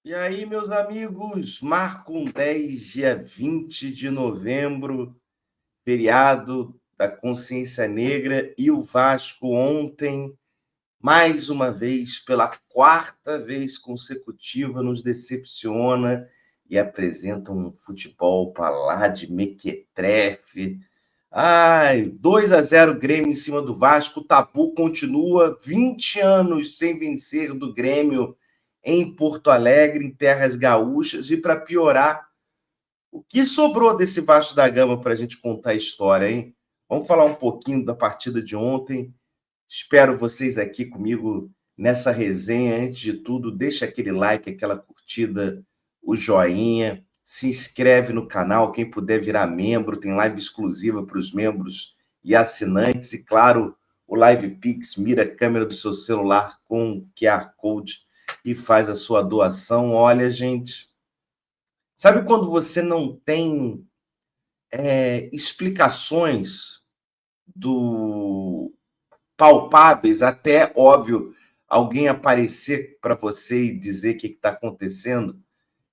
E aí, meus amigos, marca um 10, dia 20 de novembro, feriado da Consciência Negra, e o Vasco ontem, mais uma vez, pela quarta vez consecutiva, nos decepciona e apresenta um futebol para lá de mequetrefe. Ai, 2-0 Grêmio em cima do Vasco. O tabu continua 20 anos sem vencer do Grêmio em Porto Alegre, em terras gaúchas. E para piorar, o que sobrou desse Vasco da Gama para a gente contar a história, hein? Vamos falar um pouquinho da partida de ontem. Espero vocês aqui comigo nessa resenha. Antes de tudo, deixa aquele like, aquela curtida, o joinha, se inscreve no canal. Quem puder virar membro, tem live exclusiva para os membros e assinantes. E claro, o Live Pix, mira a câmera do seu celular com QR Code e faz a sua doação. Olha, gente, sabe quando você não tem explicações do palpáveis, até óbvio, alguém aparecer para você e dizer o que está acontecendo?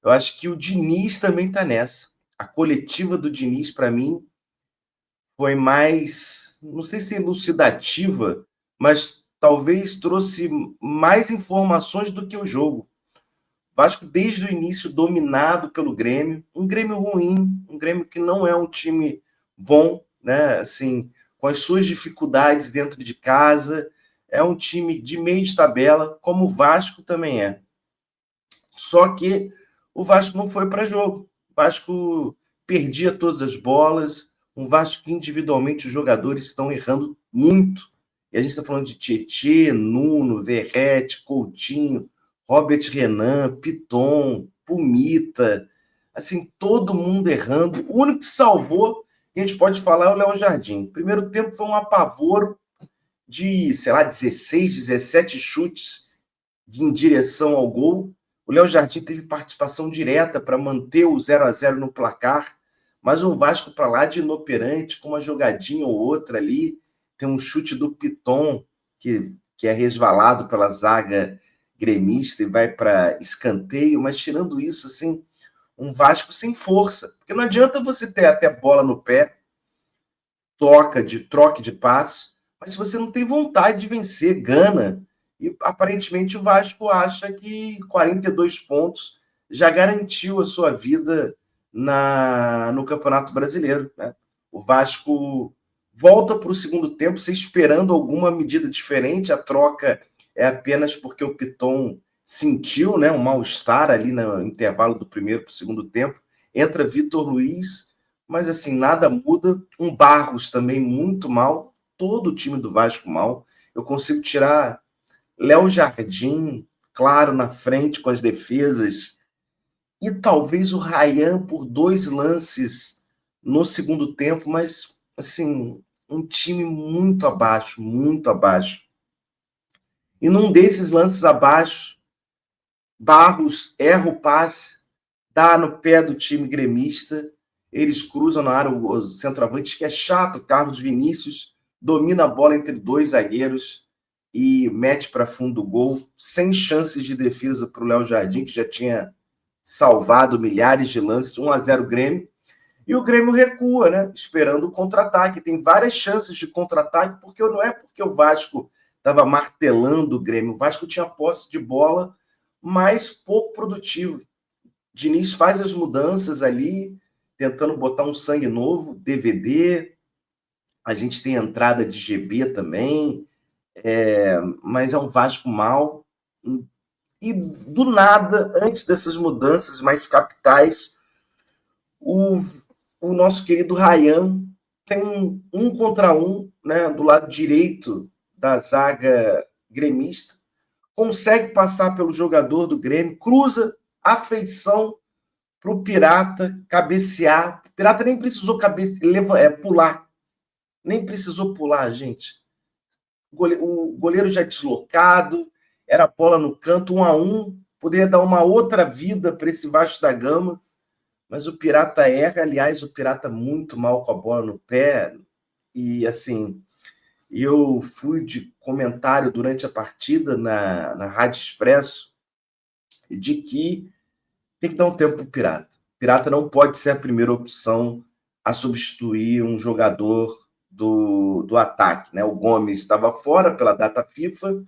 Eu acho que o Diniz também está nessa. A coletiva do Diniz, para mim, foi mais, não sei se elucidativa, mas talvez trouxe mais informações do que o jogo. Vasco, desde o início, dominado pelo Grêmio, um Grêmio ruim, um Grêmio que não é um time bom, né? Assim, com as suas dificuldades dentro de casa, é um time de meio de tabela, como o Vasco também é. Só que o Vasco não foi para jogo. O Vasco perdia todas as bolas, um Vasco que individualmente os jogadores estão errando muito. E a gente está falando de Tietê, Nuno, Verrete, Coutinho, Robert Renan, Piton, Pumita, assim, todo mundo errando. O único que salvou, que a gente pode falar, é o Léo Jardim. O primeiro tempo foi um apavoro de, sei lá, 16, 17 chutes em direção ao gol. O Léo Jardim teve participação direta para manter o 0-0 no placar, mas um Vasco para lá de inoperante, com uma jogadinha ou outra ali. Tem um chute do Piton, que é resvalado pela zaga gremista e vai para escanteio, mas tirando isso, assim, um Vasco sem força. Porque não adianta você ter até bola no pé, troque de passe, mas se você não tem vontade de vencer, gana. E aparentemente o Vasco acha que 42 pontos já garantiu a sua vida no Campeonato Brasileiro, né? O Vasco volta para o segundo tempo, se esperando alguma medida diferente. A troca é apenas porque o Piton sentiu, né, um mal-estar ali no intervalo do primeiro para o segundo tempo. Entra Vitor Luiz, mas assim, nada muda. Um Barros também muito mal, todo o time do Vasco mal. Eu consigo tirar Léo Jardim, claro, na frente com as defesas, e talvez o Ryan por dois lances no segundo tempo, mas assim, um time muito abaixo, muito abaixo. E num desses lances abaixo, Barros erra o passe, dá no pé do time gremista, eles cruzam na área, o centroavante, que é chato, Carlos Vinícius, domina a bola entre dois zagueiros e mete para fundo do gol, sem chances de defesa para o Léo Jardim, que já tinha salvado milhares de lances, 1-0 Grêmio, e o Grêmio recua, né? Esperando o contra-ataque. Tem várias chances de contra-ataque, porque não é porque o Vasco estava martelando o Grêmio, o Vasco tinha posse de bola, mas pouco produtivo. Diniz faz as mudanças ali, tentando botar um sangue novo, DVD, a gente tem entrada de GB também, mas é um Vasco mal. E do nada, antes dessas mudanças mais capitais, o, o nosso querido Ryan tem um contra um, né, do lado direito da zaga gremista, consegue passar pelo jogador do Grêmio, cruza a feição para o Pirata cabecear. O Pirata nem precisou pular. Nem precisou pular, gente. O goleiro já deslocado, era bola no canto, 1-1. Poderia dar uma outra vida para esse Vasco da Gama, mas o Pirata erra. Aliás, o Pirata muito mal com a bola no pé. E assim, eu fui de comentário durante a partida na Rádio Expresso de que Tem que dar um tempo para o Pirata. O Pirata não pode ser a primeira opção a substituir um jogador do ataque, né? O Gomes estava fora pela data FIFA,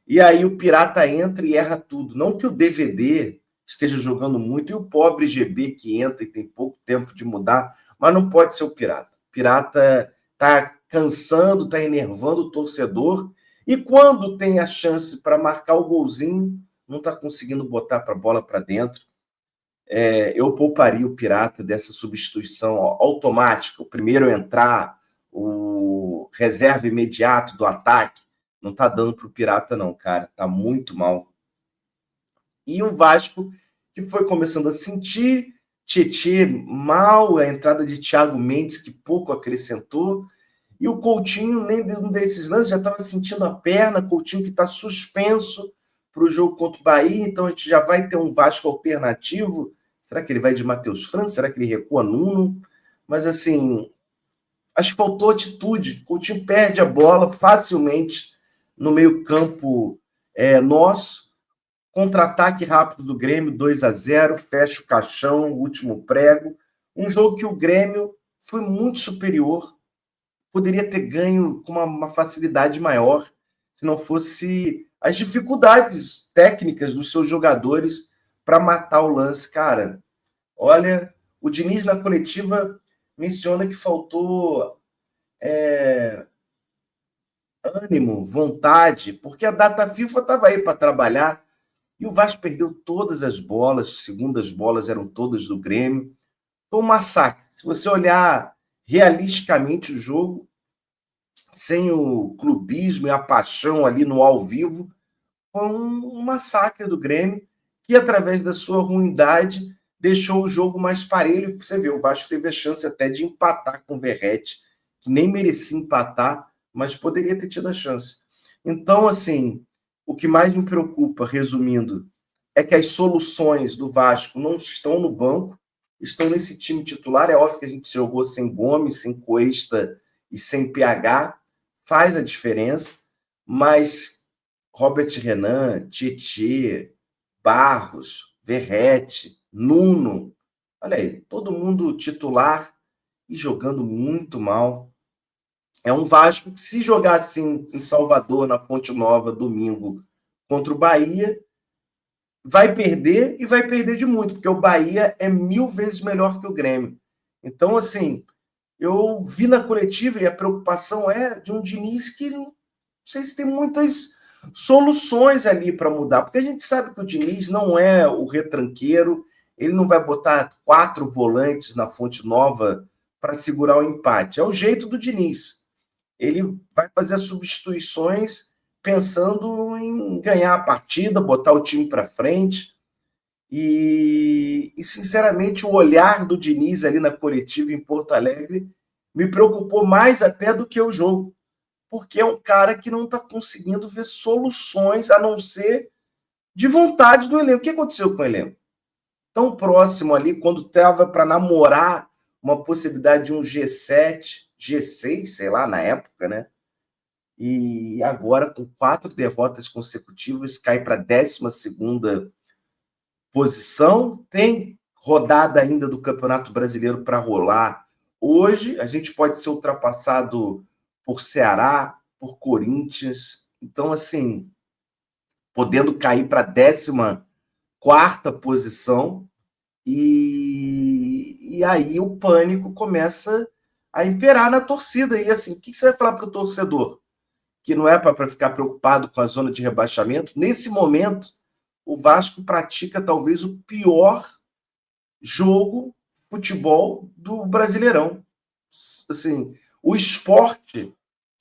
e aí o Pirata entra e erra tudo. Não que o DVD esteja jogando muito, e o pobre GB que entra e tem pouco tempo de mudar, mas não pode ser o Pirata. O Pirata está cansando, está enervando o torcedor, e quando tem a chance para marcar o golzinho, não está conseguindo botar a bola para dentro. Eu pouparia o Pirata dessa substituição automática, o primeiro a entrar, o reserva imediato do ataque. Não tá dando para o Pirata, não, cara. Tá muito mal. E o Vasco, que foi começando a sentir, Tietê mal, a entrada de Thiago Mendes, que pouco acrescentou, e o Coutinho, nem um desses lances, já estava sentindo a perna, Coutinho que está suspenso para o jogo contra o Bahia, então a gente já vai ter um Vasco alternativo. Será que ele vai de Matheus França? Será que ele recua Nuno? Mas assim, acho que faltou atitude. Coutinho perde a bola facilmente no meio-campo nosso. Contra-ataque rápido do Grêmio, 2-0, fecha o caixão, último prego. Um jogo que o Grêmio foi muito superior, poderia ter ganho com uma facilidade maior se não fosse as dificuldades técnicas dos seus jogadores para matar o lance. Cara, olha, o Diniz na coletiva menciona que faltou ânimo, vontade, porque a data FIFA estava aí para trabalhar e o Vasco perdeu todas as bolas, segundas bolas eram todas do Grêmio. Foi um massacre. Se você olhar realisticamente o jogo, sem o clubismo e a paixão ali no ao vivo, foi um massacre do Grêmio, que através da sua ruindade deixou o jogo mais parelho. Você vê, o Vasco teve a chance até de empatar com o Verratti, que nem merecia empatar, mas poderia ter tido a chance. Então, assim, o que mais me preocupa, resumindo, é que as soluções do Vasco não estão no banco, estão nesse time titular. É óbvio que a gente jogou sem Gomes, sem Cuesta e sem PH, faz a diferença, mas Robert Renan, Tietê, Barros, Verratti, Nuno, olha aí, todo mundo titular e jogando muito mal. É um Vasco que, se jogar assim em Salvador, na Fonte Nova, domingo, contra o Bahia, vai perder e vai perder de muito, porque o Bahia é 1000 vezes melhor que o Grêmio. Então, assim, eu vi na coletiva e a preocupação é de um Diniz que não sei se tem muitas soluções ali para mudar, porque a gente sabe que o Diniz não é o retranqueiro, ele não vai botar 4 volantes na Fonte Nova para segurar o empate. É o jeito do Diniz. Ele vai fazer as substituições pensando em ganhar a partida, botar o time para frente. Sinceramente, o olhar do Diniz ali na coletiva em Porto Alegre me preocupou mais até do que o jogo, porque é um cara que não está conseguindo ver soluções a não ser de vontade do elenco. O que aconteceu com o elenco? Tão próximo ali, quando estava para namorar uma possibilidade de um G7, G6, sei lá, na época, né? E agora, com 4 derrotas consecutivas, cai para a 12ª posição. Tem rodada ainda do Campeonato Brasileiro para rolar. Hoje, a gente pode ser ultrapassado por Ceará, por Corinthians. Então, assim, podendo cair para a 14ª posição. E aí o pânico começa a imperar na torcida. E assim, o que você vai falar para o torcedor? Que não é para ficar preocupado com a zona de rebaixamento. Nesse momento, o Vasco pratica talvez o pior jogo futebol do Brasileirão. Assim, o Sport,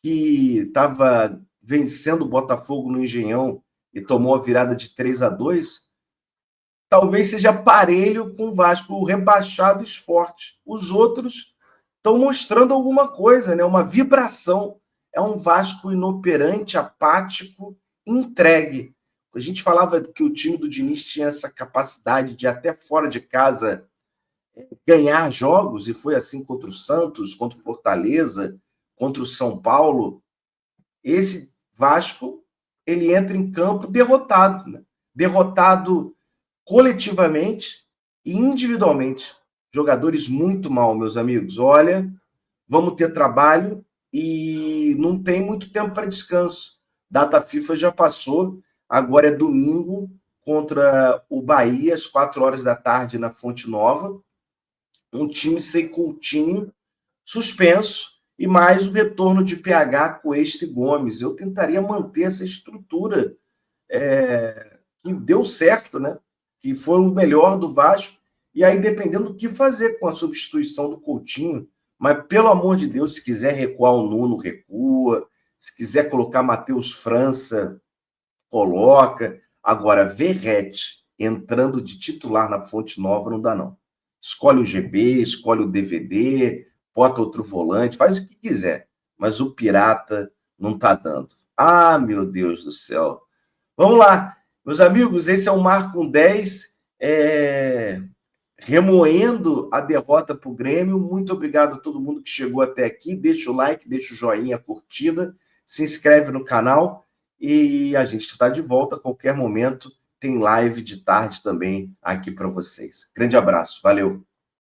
que estava vencendo o Botafogo no Engenhão e tomou a virada de 3-2, talvez seja parelho com o Vasco, o rebaixado Sport. Os outros estão mostrando alguma coisa, né? Uma vibração. É um Vasco inoperante, apático, entregue. A gente falava que o time do Diniz tinha essa capacidade de, até fora de casa, ganhar jogos, e foi assim contra o Santos, contra o Fortaleza, contra o São Paulo. Esse Vasco, ele entra em campo derrotado, né? Derrotado coletivamente, E individualmente, jogadores muito mal, meus amigos. Olha, vamos ter trabalho e não tem muito tempo para descanso. Data FIFA já passou, agora é domingo contra o Bahia, às 4 horas da tarde, na Fonte Nova. Um time sem Coutinho, suspenso, e mais o retorno de PH, Cuesta e Gomes. Eu tentaria manter essa estrutura que deu certo, né? Que foi o melhor do Vasco, e aí dependendo do que fazer com a substituição do Coutinho, mas pelo amor de Deus, se quiser recuar o Nuno, recua, se quiser colocar Matheus França, coloca. Agora, Verratti entrando de titular na Fonte Nova não dá, não. Escolhe o GB, escolhe o DVD, bota outro volante, faz o que quiser, mas o Pirata não tá dando. Ah, meu Deus do céu. Vamos lá, meus amigos, esse é o Marco 10, remoendo a derrota para o Grêmio. Muito obrigado a todo mundo que chegou até aqui. Deixa o like, deixa o joinha, a curtida, se inscreve no canal e a gente está de volta a qualquer momento. Tem live de tarde também aqui para vocês. Grande abraço, valeu!